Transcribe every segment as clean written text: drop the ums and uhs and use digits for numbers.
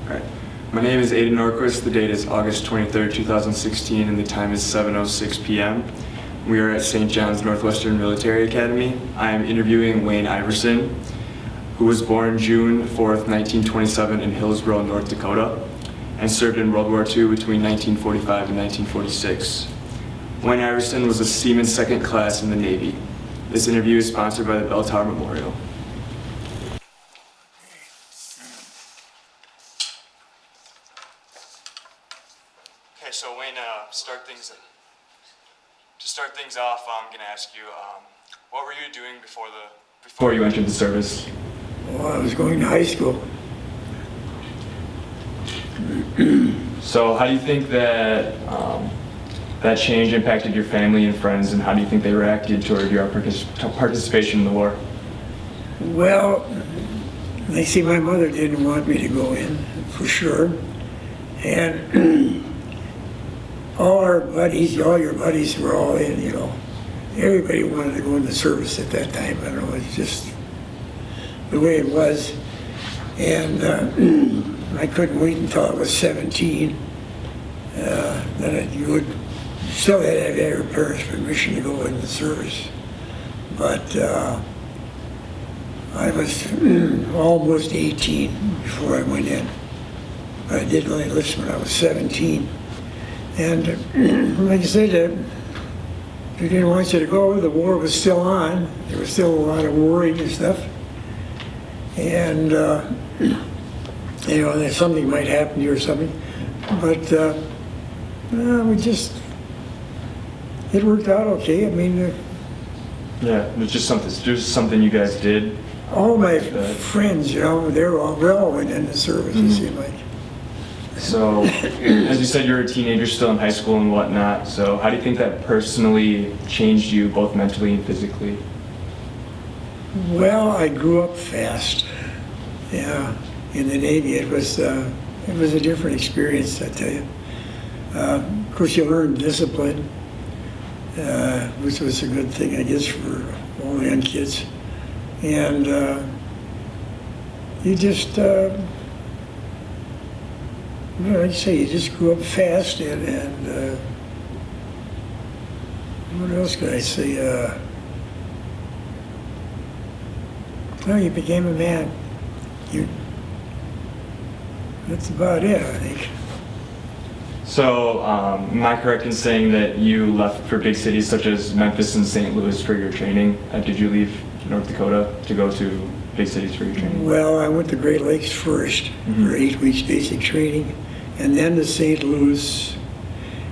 Alright. My name is Aiden Norquist. The date is August 23rd, 2016, and the time is 7:06 p.m. We are at St. John's Northwestern Military Academy. I am interviewing Wayne Iverson, who was born June 4th, 1927 in Hillsborough, North Dakota, and served in World War II between 1945 and 1946. Wayne Iverson was a Seaman Second Class in the Navy. This interview is sponsored by the Bell Tower Memorial. Okay, so Wayne, to start things off, I'm going to ask you, what were you doing before you entered the service? Well, I was going to high school. So how do you think that that change impacted your family and friends, and how do you think they reacted toward your participation in the war? Well, they see my mother didn't want me to go in, for sure. And all your buddies were all in, you know. Everybody wanted to go in the service at that time. I don't know, it's just the way it was. And I couldn't wait until I was 17. Then you would still had to have your parents' permission to go in the service. But I was almost 18 before I went in. But I did only enlist when I was 17. And like I said, they didn't want you to go. The war was still on. There was still a lot of worrying and stuff. And you know, that something might happen to you or something. But it worked out okay. I mean, yeah, it was just something you guys did. All my friends, you know, they all went in the service. It seemed like. So, as you said, you're a teenager still in high school and whatnot. So, how do you think that personally changed you, both mentally and physically? Well, I grew up fast. Yeah, in the Navy, it was a different experience, I tell you. Of course, you learn discipline, which was a good thing, I guess, for all the young kids. And you just, like I say, you just grew up fast, and what else could I say? Well, you became a man. That's about it, I think. So, am I correct in saying that you left for big cities such as Memphis and St. Louis for your training? Did you leave North Dakota to go to big cities for your training? Well, I went to Great Lakes first for 8 weeks basic training, and then to St. Louis,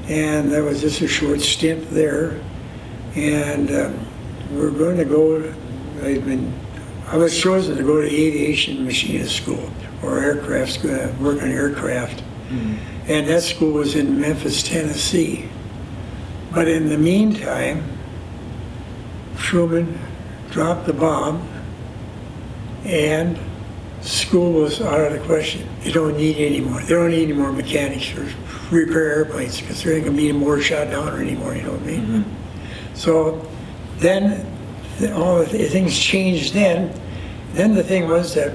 and that was just a short stint there. And we're going to go. I was chosen to go to aviation machinist school or aircraft school, work on aircraft. And that school was in Memphis, Tennessee. But in the meantime, Truman dropped the bomb, and school was out of the question. They don't need any more. They don't need any more mechanics or repair airplanes because there ain't gonna be any more shot down or anymore. You know what I mean? So then all the things changed. Then the thing was that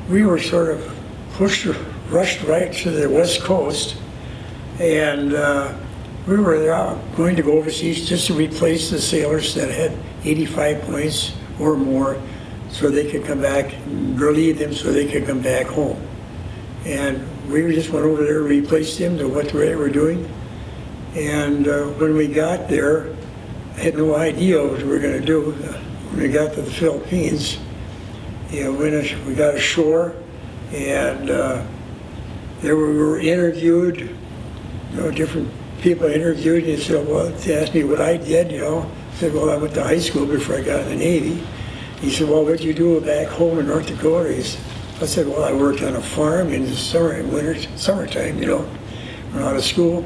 we were sort of rushed right to the West Coast, and we were going to go overseas just to replace the sailors that had 85 points or more, so they could come back, relieve them so they could come back home. And we just went over there, replaced them to what they were doing. And when we got there, I had no idea what we were going to do. When we got to the Philippines, you know, we got ashore, and there we were interviewed. You know, different people interviewed, and they said, well, they asked me what I did, you know. I said, well, I went to high school before I got in the Navy. He said, well, what did you do back home in North Dakota? I said, well, I worked on a farm in the summertime, you know, when out of school.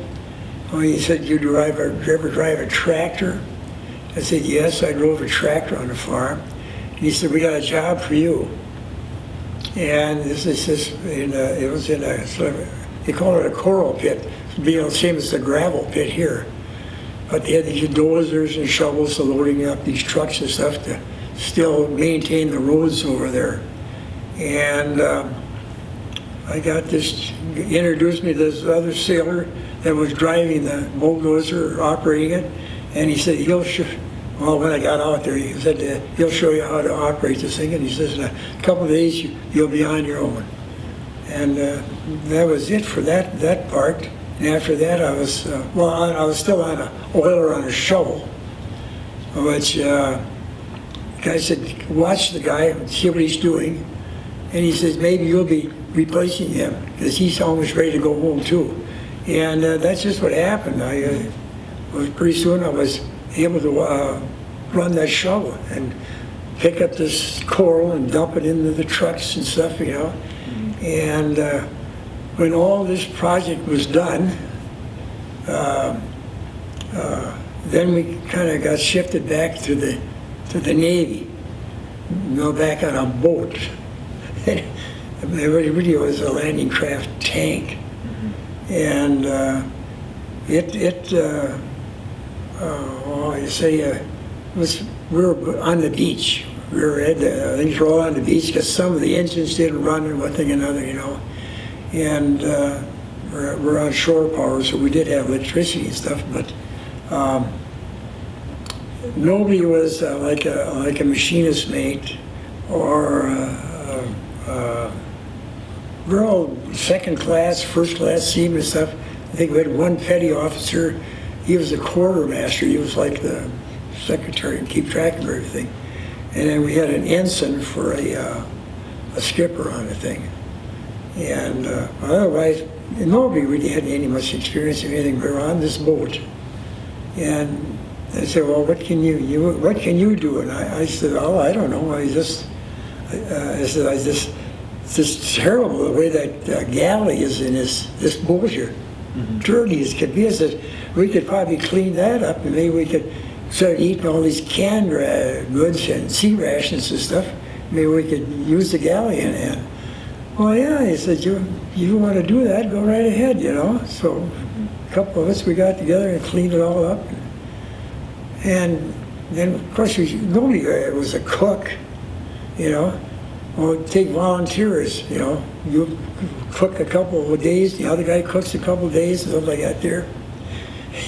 Well, he said, did you ever drive a tractor? I said, yes, I drove a tractor on the farm. And he said, we got a job for you. And it was in a, they call it a coral pit. It'd be the same as the gravel pit here. But they had these dozers and shovels loading up these trucks and stuff to still maintain the roads over there. And I got this, introduced me to this other sailor that was driving the bulldozer, operating it, and he said, well, when I got out there, he said, he'll show you how to operate this thing, and he says, in a couple of days, you'll be on your own. And that was it for that part. And after that, I was, I was still on a oiler on a shovel, which the guy said, watch the guy, see what he's doing. And he says, maybe you'll be replacing him, because he's almost ready to go home too. And that's just what happened. Pretty soon I was able to run that shovel and pick up this coral and dump it into the trucks and stuff, you know. And when all this project was done, then we kind of got shifted back to the Navy, you know, back on a boat. It really was a landing craft tank, and we were on the beach. Things were all on the beach because some of the engines didn't run and one thing or another, you know. And we're on shore power, so we did have electricity and stuff, but nobody was like a machinist mate or we're all second class, first class seamen and stuff. I think we had one petty officer. He was a quartermaster. He was like the secretary and keep track of everything. And then we had an ensign for a skipper on the thing. And otherwise, nobody really had any much experience or anything. We were on this boat. And they said, well, what can you do? And I said, oh, I don't know. It's just terrible the way that galley is in this boat here. Dirty as could be. I said, we could probably clean that up and maybe we could start eating all these canned goods and sea rations and stuff. Maybe we could use the galley. And well, yeah, he said, you want to do that, go right ahead, you know. So a couple of us, we got together and cleaned it all up. And then, of course, nobody was a cook, you know. Well, take volunteers, you know. You cook a couple of days, the other guy cooks a couple of days, and something like that there.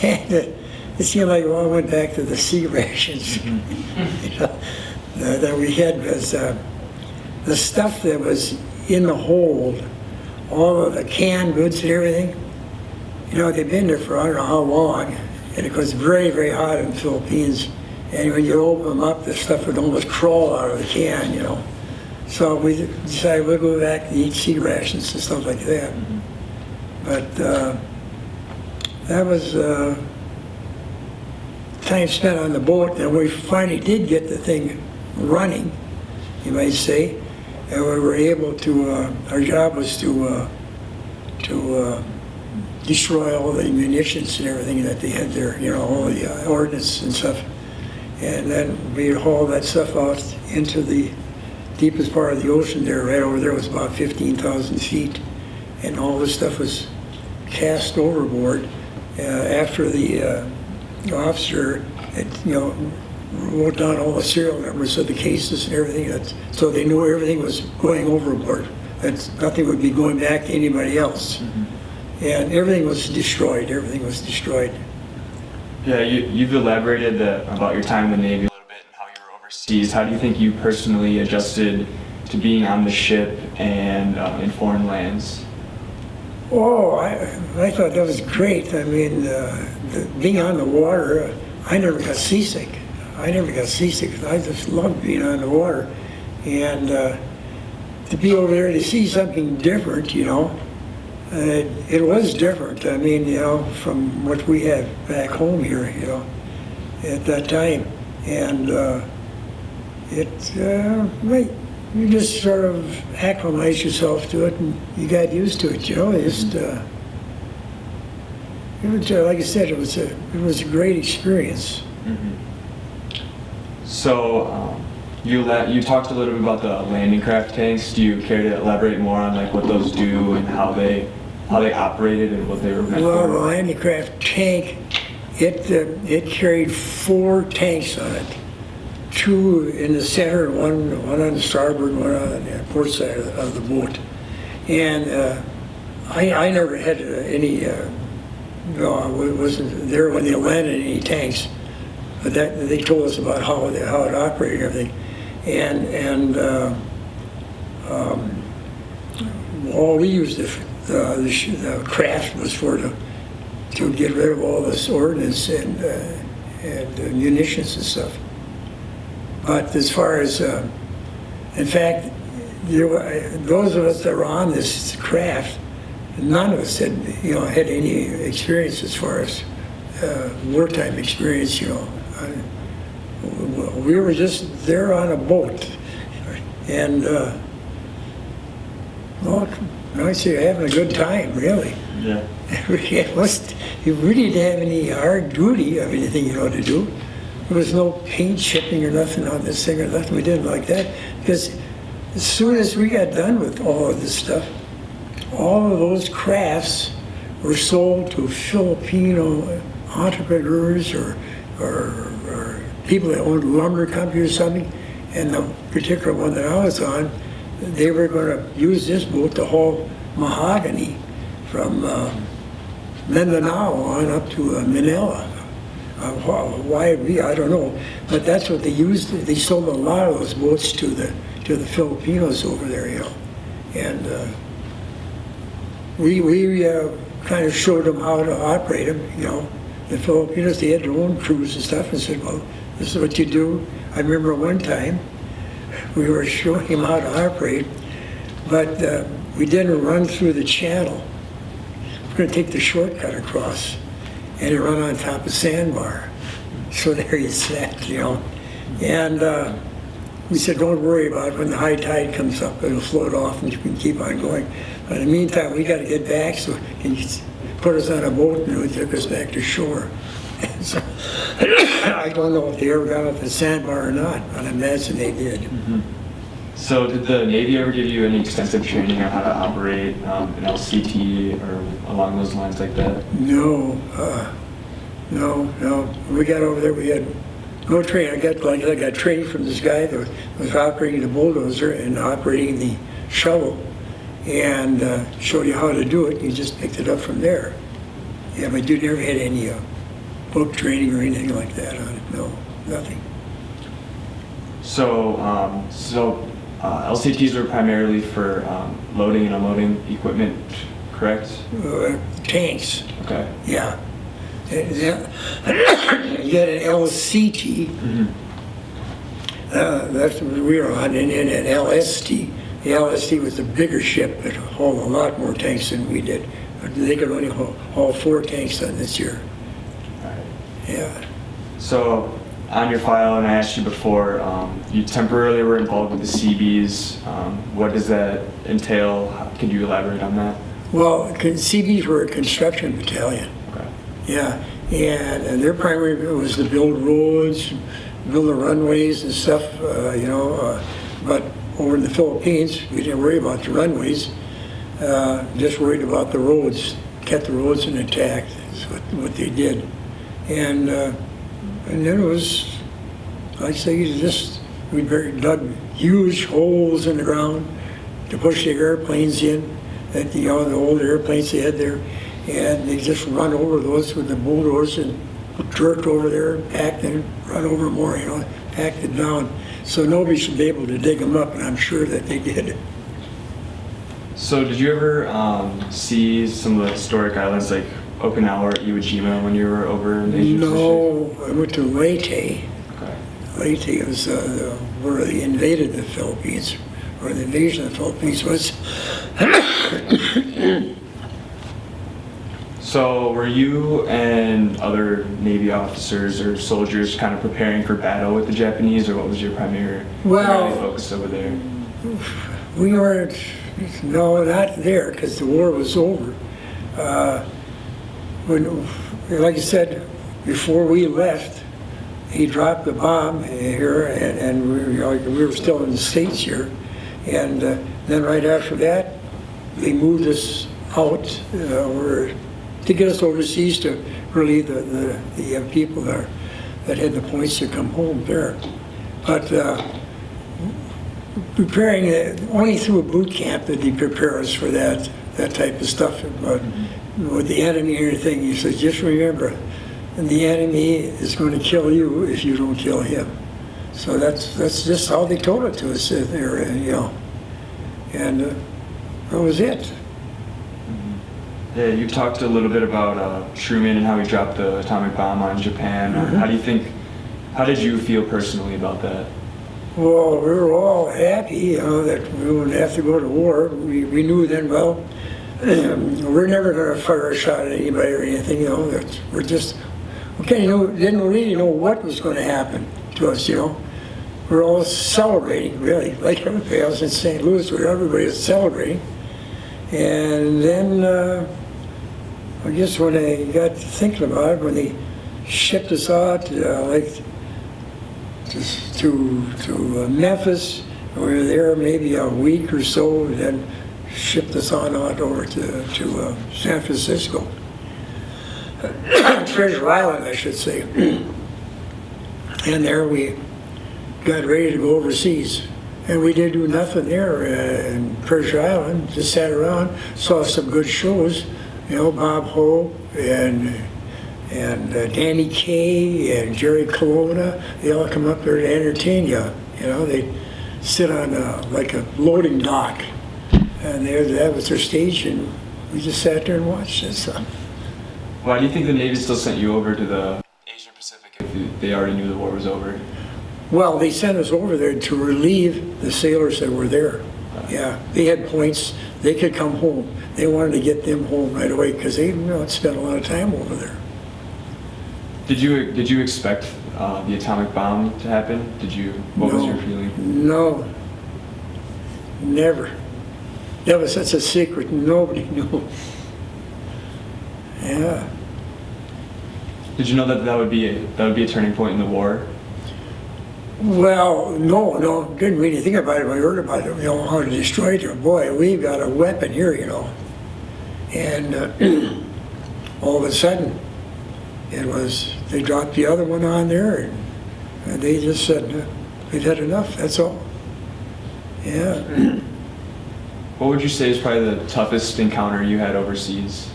And it seemed like we all went back to the sea rations you know, that we had, because the stuff that was in the hold, all of the canned goods and everything, you know, they've been there for I don't know how long, and it was very, very hot in the Philippines, and when you open them up, the stuff would almost crawl out of the can, you know. So we decided we'll go back to eat sea rations and stuff like that. But that was time spent on the boat, and we finally did get the thing running, you might say, and we were able to. Our job was to destroy all the munitions and everything that they had there, you know, all the ordnance and stuff, and then we hauled that stuff out into the deepest part of the ocean there. Right over there was about 15,000 feet, and all this stuff was cast overboard after the officer had, you know, wrote down all the serial numbers of the cases and everything, so they knew everything was going overboard, that nothing would be going back to anybody else. And everything was destroyed. Everything was destroyed. Yeah, you've elaborated about your time in the Navy a little bit and how you were overseas. How do you think you personally adjusted to being on the ship and in foreign lands? Oh, I thought that was great. I mean, being on the water, I never got seasick. I just loved being on the water. And to be over there to see something different, you know, it was different. I mean, you know, from what we had back home here, you know, at that time. And you just sort of acclimate yourself to it, and you got used to it, you know. It was, like I said, it was a great experience. So you talked a little bit about the landing craft tanks. Do you care to elaborate more on like what those do and how they operated and what they were meant Well, for? the landing craft tank, it carried 4 tanks on it. 2 in the center, one on the starboard, one on the port side of the boat. And I never had any, no, I wasn't there when they landed any tanks, but that they told us about how it operated and everything. And all we used the craft was to get rid of all this ordnance and munitions and stuff. But as far as, in fact, those of us that were on this craft, none of us had any experience as far as wartime experience. We were just there on a boat, and well, I'd say having a good time, really. Yeah. You really didn't have any hard duty of anything to do. There was no paint chipping or nothing on this thing or nothing. We didn't like that because as soon as we got done with all of this stuff, all of those crafts were sold to Filipino entrepreneurs or people that owned lumber companies or something. And the particular one that I was on, they were going to use this boat to haul mahogany from Mindanao on up to Manila. Why I don't know, but that's what they used. They sold a lot of those boats to the Filipinos over there, and we kind of showed them how to operate them. The Filipinos, they had their own crews and stuff, and said, well, this is what you do. I remember one time we were showing him how to operate, but we didn't run through the channel. We're going to take the shortcut across and run on top of sandbar. So there he sat, And we said, don't worry about it. When the high tide comes up, it'll float off and you can keep on going. But in the meantime, we got to get back, so can you put us on a boat and it took us back to shore. So, I don't know if they ever got off the sandbar or not, but I imagine they did. Mm-hmm. So did the Navy ever give you any extensive training on how to operate an LCT or along those lines like that? No. We got over there, we had no training. I got training from this guy that was operating the bulldozer and operating the shovel, and showed you how to do it. You just picked it up from there. Yeah, but you never had any book training or anything like that on it. No, nothing. So, LCTs were primarily for loading and unloading equipment, correct? Tanks. Okay. Yeah. You had an LCT. Mm-hmm. That's what we were on, and an LST. The LST was the bigger ship that hauled a lot more tanks than we did. They could only haul 4 tanks on this year. All right. Yeah. So, on your file, and I asked you before, you temporarily were involved with the CBs. What does that entail? Could you elaborate on that? Well, CBs were a construction battalion. Okay. Yeah, and their primary was to build roads, build the runways and stuff, but over in the Philippines, we didn't worry about the runways, just worried about the roads, kept the roads intact, is what they did. And then it was, like I say, we dug huge holes in the ground to push the airplanes in, that the old airplanes they had there, and they just run over those with the bulldozers and put dirt over there, packed and run over more, packed it down. So nobody should be able to dig them up, and I'm sure that they did. So did you ever see some of the historic islands like Okinawa or Iwo when you were over in Asia Pacific? No, I went to Leyte. Okay. Leyte was where they invaded the Philippines, or the invasion of the Philippines was. So were you and other Navy officers or soldiers kind of preparing for battle with the Japanese, or what was your primary focus over there? We weren't, no, not there, because the war was over. Like I said, before we left, he dropped the bomb here, and we were still in the States here. And then right after that, they moved us out to get us overseas to relieve the people there that had the points to come home there. But preparing, only through a boot camp did he prepare us for that type of stuff. But with the enemy and everything, he said, just remember, the enemy is going to kill you if you don't kill him. So that's just how they told it to us there, and that was it. Yeah, you talked a little bit about Truman and how he dropped the atomic bomb on Japan. How did you feel personally about that? Well, we were all happy, that we wouldn't have to go to war. We knew then, well, we're never going to fire a shot at anybody or anything, that we didn't really know what was going to happen to us, We're all celebrating, really, like everybody else in St. Louis, where everybody was celebrating. And then, I guess when I got to thinking about it, when they shipped us out, to Memphis, we were there maybe a week or so, and then shipped us on out over to San Francisco. Treasure Island, I should say. And there we got ready to go overseas. And we didn't do nothing there in Treasure Island, just sat around, saw some good shows, Bob Hope and Danny Kaye and Jerry Colonna. They all come up there to entertain you. They sit on like a loading dock, and that was their stage, and we just sat there and watched it. So. Why do you think the Navy still sent you over to the Asian Pacific if they already knew the war was over? Well, they sent us over there to relieve the sailors that were there. Yeah, they had points. They could come home. They wanted to get them home right away because they had spent a lot of time over there. Did you expect the atomic bomb to happen? What was your feeling? No, never. That was such a secret. Nobody knew. Yeah. Did you know that would be a turning point in the war? Well, no, didn't really think about it when I heard about it, how to destroy it. Boy, we've got a weapon here, And all of a sudden, they dropped the other one on there, and they just said, we've had enough, that's all. Yeah. What would you say is probably the toughest encounter you had overseas?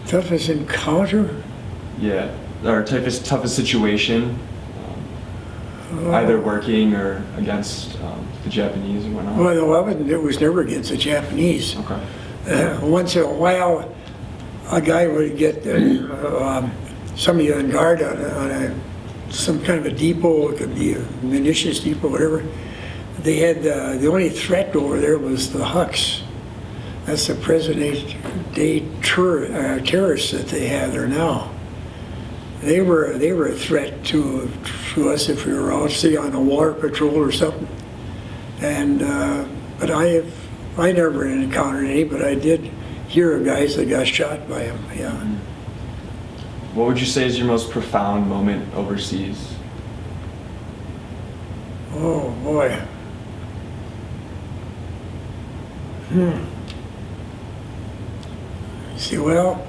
Toughest encounter? Yeah, or toughest situation, either working or against the Japanese and whatnot. Well, it was never against the Japanese. Okay. Once in a while, a guy would get somebody on guard on some kind of a depot. It could be a munitions depot, whatever. They had the only threat over there was the Hucks. That's the present-day terrorists that they have there now. They were a threat to us if we were out, say, on a water patrol or something. And but I never encountered any, but I did hear of guys that got shot by them. Yeah. What would you say is your most profound moment overseas? Oh boy. See, well,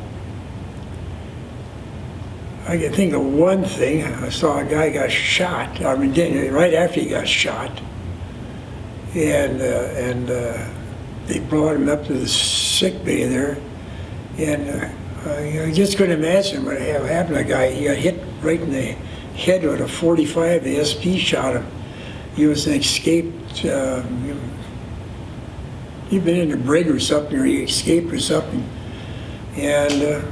I can think of one thing. I saw a guy got shot. I mean, right after he got shot, and they brought him up to the sick bay there, and I just couldn't imagine what happened. A guy, he got hit right in the head with a 45. The SP shot him. He was an escaped. He'd been in a brig or something, or he escaped or something, and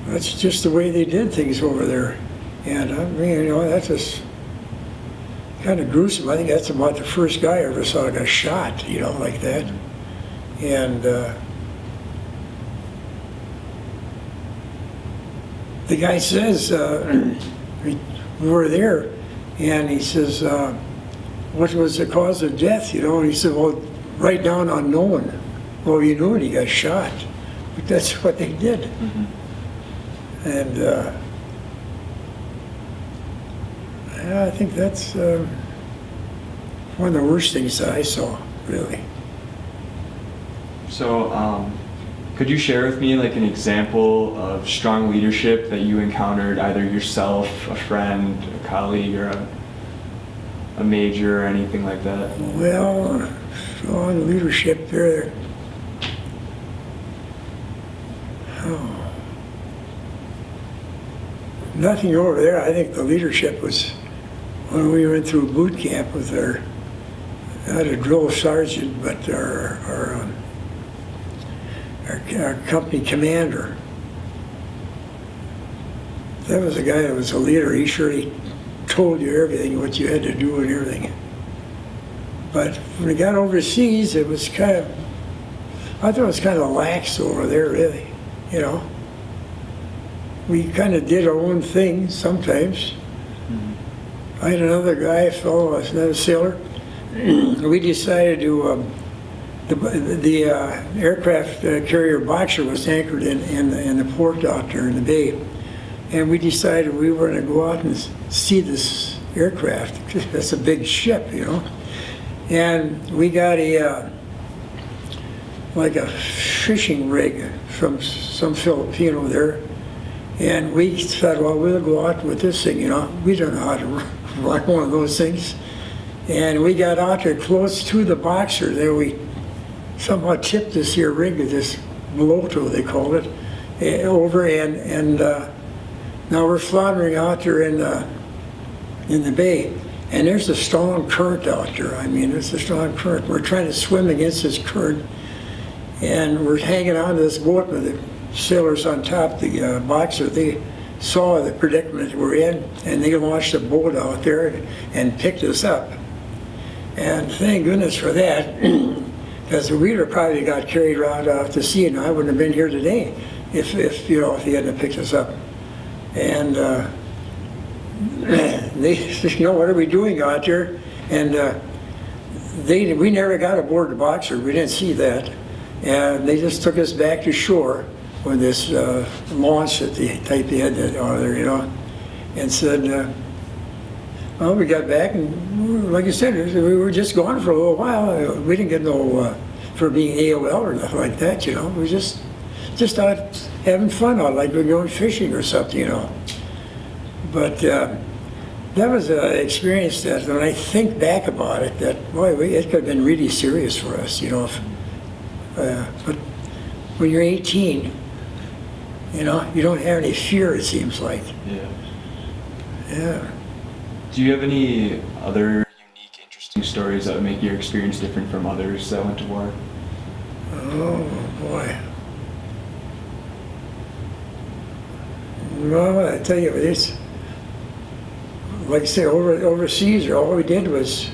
that's just the way they did things over there. And I mean, that's just kind of gruesome. I think that's about the first guy I ever saw got shot, like that. And the guy says, we were there, and he says, what was the cause of death, And he said, well, write down unknown. Well, you knew it, he got shot. But that's what they did. Mm-hmm. And I think that's one of the worst things that I saw, really. So, could you share with me like an example of strong leadership that you encountered, either yourself, a friend, a colleague, or a major or anything like that? Well, strong leadership there. Oh. Nothing over there. I think the leadership was when we went through boot camp with our, not a drill sergeant, but our company commander. That was a guy that was a leader. He surely told you everything, what you had to do and everything. But when we got overseas, it was kind of, I thought it was kind of lax over there, really, you know. We kind of did our own thing sometimes. I had another guy, a fellow, another sailor. We decided to, the aircraft carrier Boxer was anchored in the port out there in the bay. And we decided we were going to go out and see this aircraft. That's a big ship, you know. And we got like a fishing rig from some Filipino there. And we thought, well, we'll go out with this thing, you know. We don't know how to run one of those things. And we got out there close to the Boxer. There we somehow tipped this here rig, this bloto, they called it, over, and now we're floundering out there in the bay, and there's a strong current out there. I mean, there's a strong current. We're trying to swim against this current, and we're hanging on to this boat with the sailors on top, the Boxer. They saw the predicament we're in, and they launched a boat out there and picked us up. And thank goodness for that, because the reader probably got carried around off to sea, and I wouldn't have been here today if you know, if he hadn't picked us up. And they said, you know, what are we doing out there? And we never got aboard the Boxer. We didn't see that. And they just took us back to shore with this launch that the type they had out there, you know, and said, well, we got back, and like I said, we were just gone for a little while. We didn't get no for being AOL or nothing like that, you know. We just out having fun out, like we're going fishing or something, you know. But that was an experience that, when I think back about it, that, boy, it could have been really serious for us, you know. But when you're 18, you know, you don't have any fear, it seems like. Yeah. Yeah. Do you have any other unique, interesting stories that would make your experience different from others that went to war? Oh, boy. Well, I tell you, it's, like I say, overseas, all we did was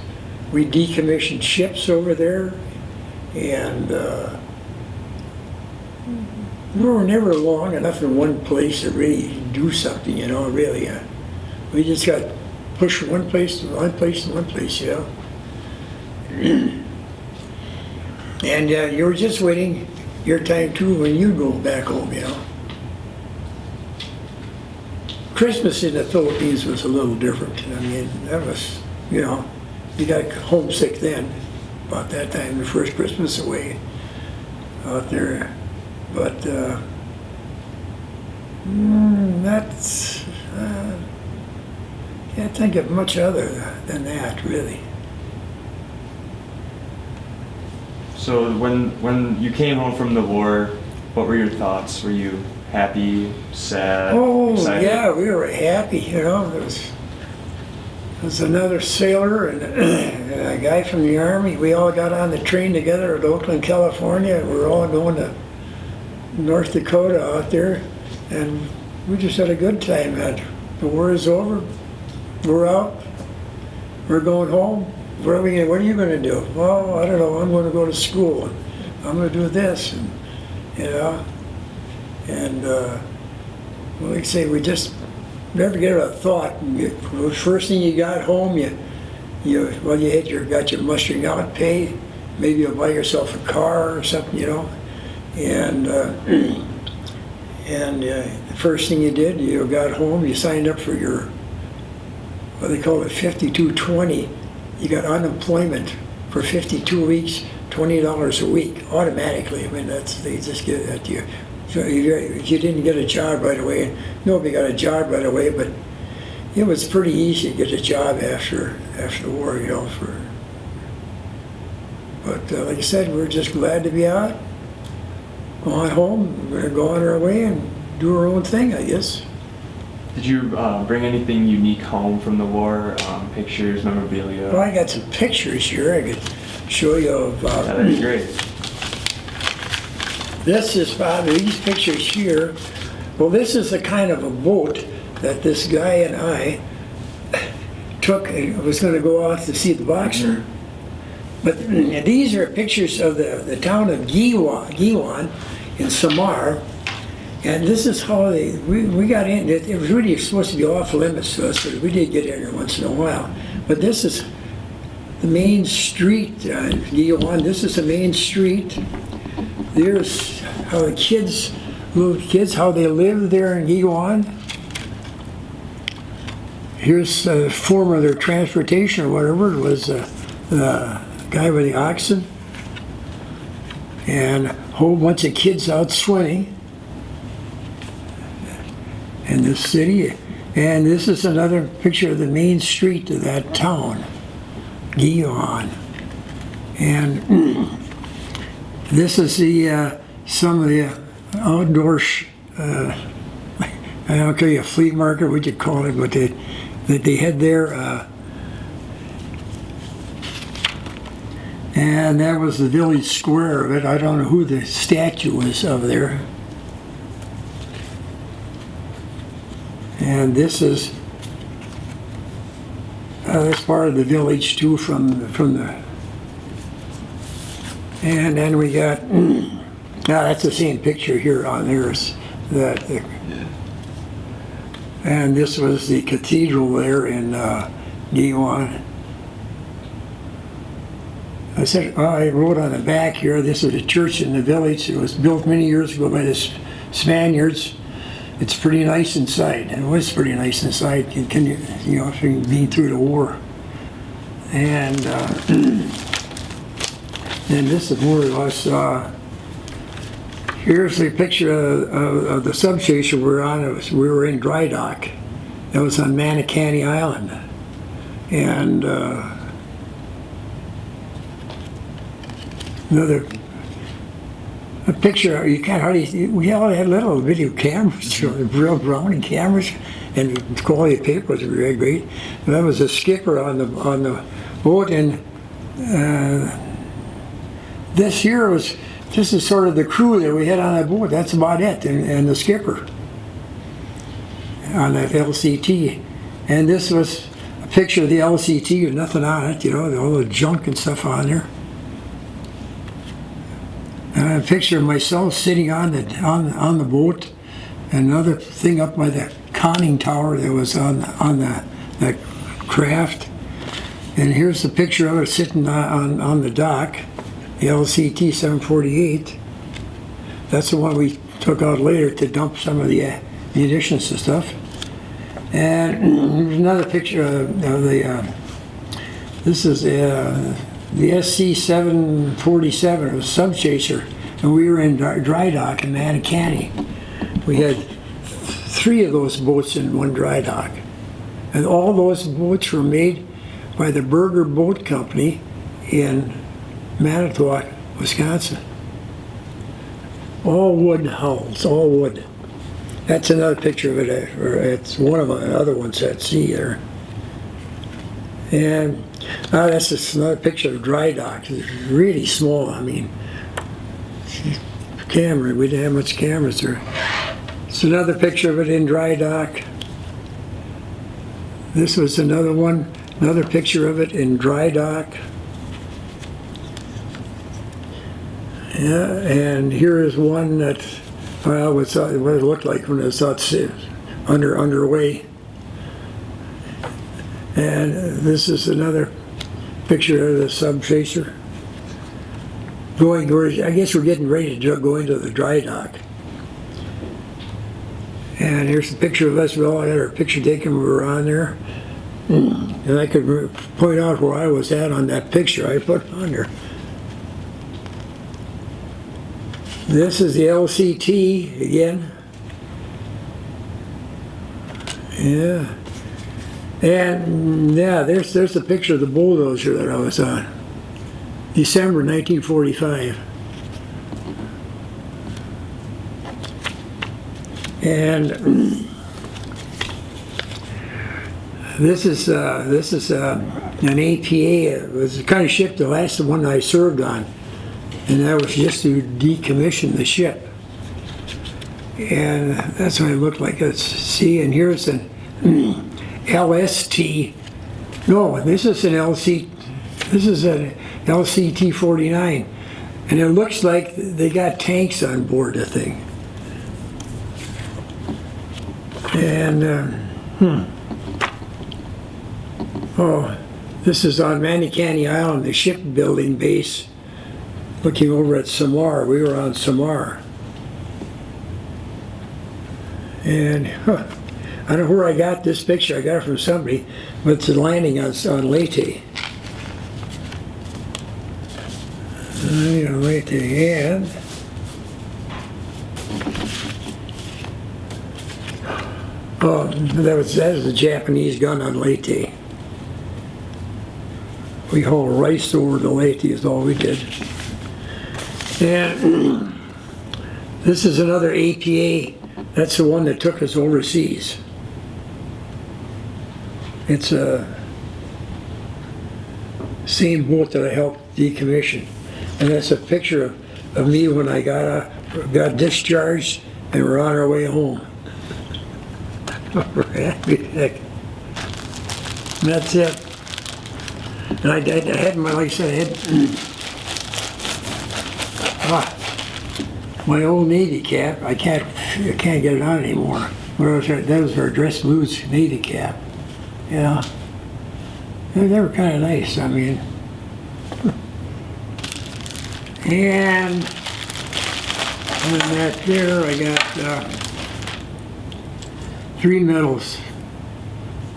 we decommissioned ships over there, and we were never long enough in one place to really do something, you know, really. We just got pushed from one place to one place to one place, you know. And you were just waiting your time too when you go back home, you know. Christmas in the Philippines was a little different. I mean, that was, you know, you got homesick then, about that time, the first Christmas away out there. But that's, can't think of much other than that, really. So when you came home from the war, what were your thoughts? Were you happy, sad, excited? Yeah, we were happy, you know. There was another sailor and a guy from the Army. We all got on the train together at Oakland, California. We were all going to North Dakota out there, and we just had a good time. The war is over. We're out. We're going home. What are you going to do? Well, I don't know. I'm going to go to school. I'm going to do this, and, you know. And like I say, we just never get a thought. The first thing you got home, you got your mustering out pay. Maybe you'll buy yourself a car or something, you know. And the first thing you did, you got home, you signed up for your, what they call it, 5220. You got unemployment for 52 weeks, $20 a week, automatically. I mean, they just give that to you. So if you didn't get a job right away, nobody got a job right away, but it was pretty easy to get a job after the war, you know. But like I said, we're just glad to be out, going home. We're going to go on our way and do our own thing, I guess. Did you bring anything unique home from the war? Pictures, memorabilia? Well, I got some pictures here I could show you of. That'd be great. This is probably these pictures here. Well, this is the kind of a boat that this guy and I took. And was going to go out to see the boxer. But these are pictures of the town of Giwan in Samar. And this is how we got in. It was really supposed to be off limits to us, but we did get in there once in a while. But this is the main street, Giwan. This is the main street. There's how the little kids, how they lived there in Giwan. Here's a form of their transportation or whatever. It was the guy with the oxen. And a whole bunch of kids out swimming in the city. And this is another picture of the main street of that town, Giwan. And this is some of the outdoor, I don't tell you a flea market, what you call it, but that they had there. And that was the village square of it. I don't know who the statue is of there. And this is that's part of the village too from the. And then we got now that's the same picture here on there. And this was the cathedral there in Giwan. I wrote on the back here, this is a church in the village. It was built many years ago by the Spaniards. It's pretty nice inside. It was pretty nice inside. Being through the war. And then this is more or less, here's the picture of the substation we were on. We were in dry dock. That was on Manicanny Island. And a picture, you can't hardly, we all had little video cameras, real Browning cameras, and the quality of paper was very great. And that was a skipper on the boat, and this is sort of the crew that we had on that boat. That's about it, and the skipper on that LCT. And this was a picture of the LCT with nothing on it, all the junk and stuff on there. And a picture of myself sitting on the boat, and another thing up by the conning tower that was on that craft. And here's the picture of it sitting on the dock, the LCT 748. That's the one we took out later to dump some of the munitions and stuff. And there's another picture of this is the SC 747, it was a subchaser, and we were in dry dock in Manicanny. We had 3 of those boats in one dry dock. And all those boats were made by the Berger Boat Company in Manitowoc, Wisconsin. All wood hulls, all wood. That's another picture of it, it's one of the other ones at sea there. And that's just another picture of dry dock. It's really small. I mean, camera, we didn't have much cameras there. It's another picture of it in dry dock. This was another one, another picture of it in dry dock. Yeah, and here is one that, well, what it looked like when it was underway. And this is another picture of the subchaser. I guess we're getting ready to go into the dry dock. And here's the picture of us. We all had our picture taken when we were on there. And I could point out where I was at on that picture I put on there. This is the LCT again. Yeah. And yeah, there's a picture of the bulldozer that I was on. December 1945. And this is an APA. It was the kind of ship, the last one I served on, and that was just to decommission the ship. And that's what it looked like. Let's see, and here's an LST. No, this is an LC. This is an LCT-49, and it looks like they got tanks on board the thing. And oh, this is on Manicanny Island, the shipbuilding base, looking over at Samar. We were on Samar. And I don't know where I got this picture. I got it from somebody, but it's a landing on Leyte. Leyte, and oh, that was a Japanese gun on Leyte. We hauled rice over to Leyte is all we did. And this is another APA. That's the one that took us overseas. It's a same boat that I helped decommission. And that's a picture of me when I got discharged and we're on our way home. That's it. And I had my, like I said, I had my old Navy cap. I can't get it on anymore. That was our dress blues Navy cap. Yeah, they were kind of nice. I mean, and that there, I got 3 medals: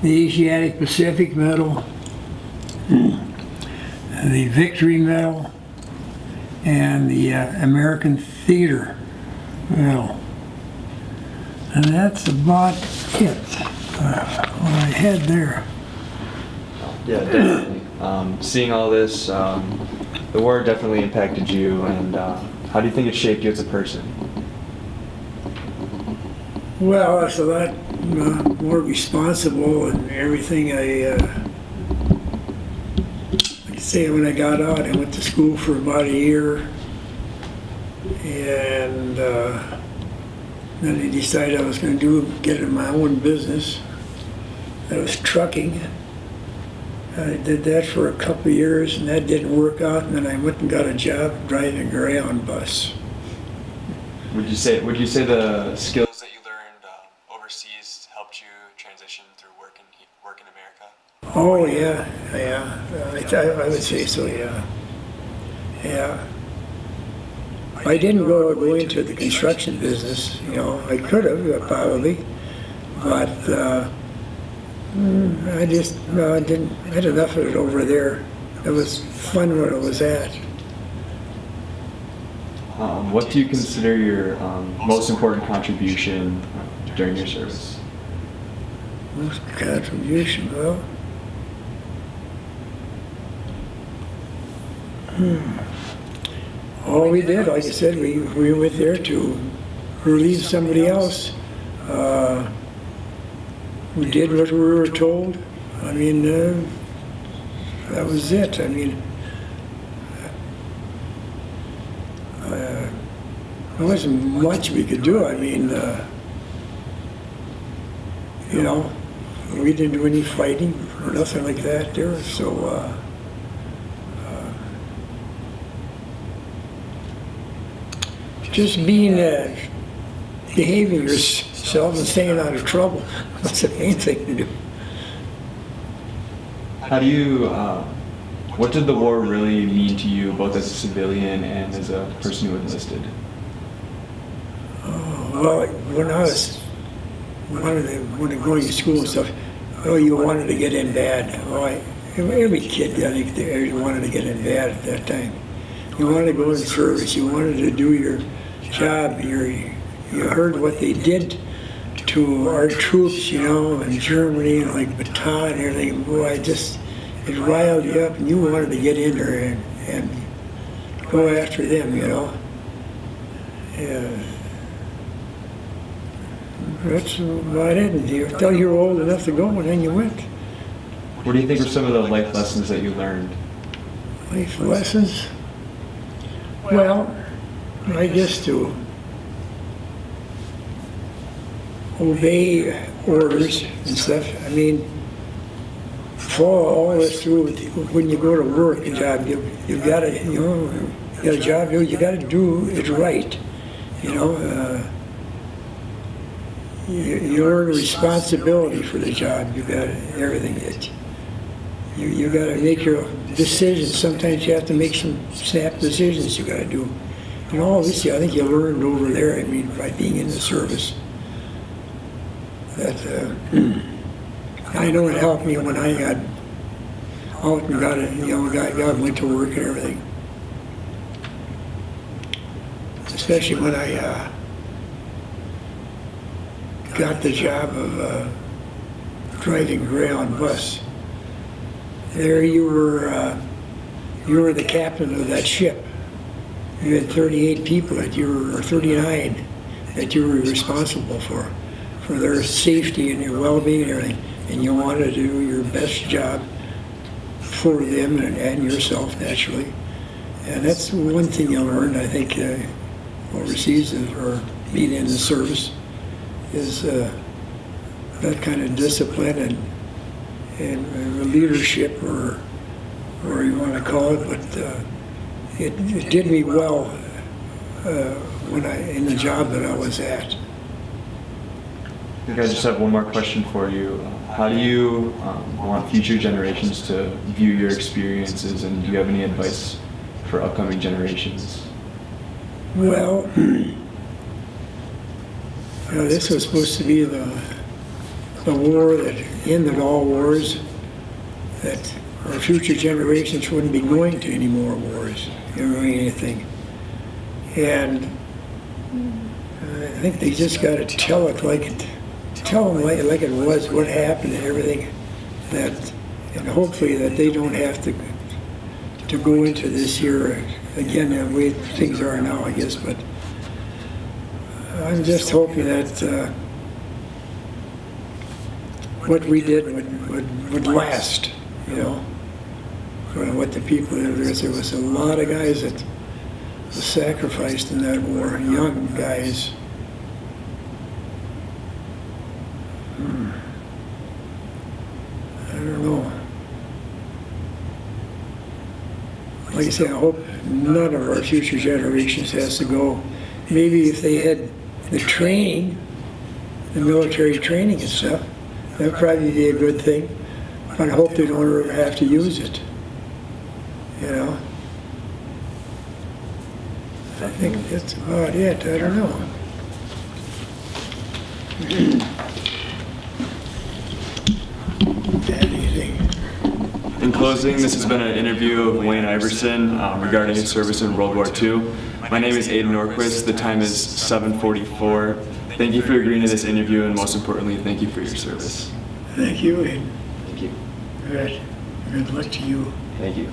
the Asiatic Pacific Medal, the Victory Medal, and the American Theater Medal. And that's about it, what I had there. Yeah, definitely. Seeing all this, the war definitely impacted you, and how do you think it shaped you as a person? Well, it's a lot more responsible and everything. Like I say, when I got out, I went to school for about a year, and then I decided I was going to get in my own business. That was trucking. I did that for a couple of years, and that didn't work out. And then I went and got a job driving a Greyhound bus. Would you say the skills that you learned overseas helped you transition through work in America? Oh yeah. I would say so. Yeah. I didn't go into the construction business. I could have probably, but I didn't. I had enough of it over there. It was fun where it was at. What do you consider your most important contribution during your service? Most contribution, well. All we did, like I said, we went there to relieve somebody else. We did what we were told. I mean, that was it. I mean, there wasn't much we could do. I mean, we didn't do any fighting or nothing like that there. So, just behaving yourself and staying out of trouble. That's the main thing to do. How do you, what did the war really mean to you, both as a civilian and as a person who enlisted? Well, when I was going to school and stuff, you wanted to get in bad. Every kid, I think, they wanted to get in bad at that time. You wanted to go in service. You wanted to do your job. You heard what they did to our troops, you know, in Germany, like Bataan and everything. Boy, it riled you up, and you wanted to get in there and go after them, you know. Yeah. That's about it. And you thought you were old enough to go, and then you went. What do you think are some of the life lessons that you learned? Life lessons? Well, I guess to obey orders and stuff. I mean, follow all this through. When you go to work a job, you gotta, you know, you got a job, you gotta do it right. You know, you earn responsibility for the job. You got everything. You got to make your decisions. Sometimes you have to make some snap decisions you got to do. And all this, I think you learned over there, I mean, by being in the service. That I know it helped me when I got out and got it, you know, went to work and everything. Especially when I got the job of driving Greyhound bus. There you were the captain of that ship. You had 38 people that or 39 that you were responsible for their safety and your well-being and everything. And you wanted to do your best job for them and yourself, naturally. And that's one thing you learned, I think, overseas or being in the service, is that kind of discipline and leadership, or you want to call it, but it did me well when in the job that I was at. I think I just have one more question for you. How do you want future generations to view your experiences, and do you have any advice for upcoming generations? Well, this was supposed to be the war that ended all wars, that our future generations wouldn't be going to any more wars or anything. And I think they just got to tell them like it was, what happened and everything, and hopefully that they don't have to go into this year again the way things are now, I guess. But I'm just hoping that what we did would last, you know, for what the people did. There was a lot of guys that was sacrificed in that war, young guys. I don't know. Like I say, I hope none of our future generations has to go. Maybe if they had the training, the military training and stuff, that'd probably be a good thing. But I hope they don't ever have to use it. You know? I think that's about it. I don't know. Anything? In closing, this has been an interview of Wayne Iverson regarding his service in World War II. My name is Aiden Norquist. The time is 7:44. Thank you for agreeing to this interview, and most importantly, thank you for your service. Thank you, and Thank you. good luck to you. Thank you.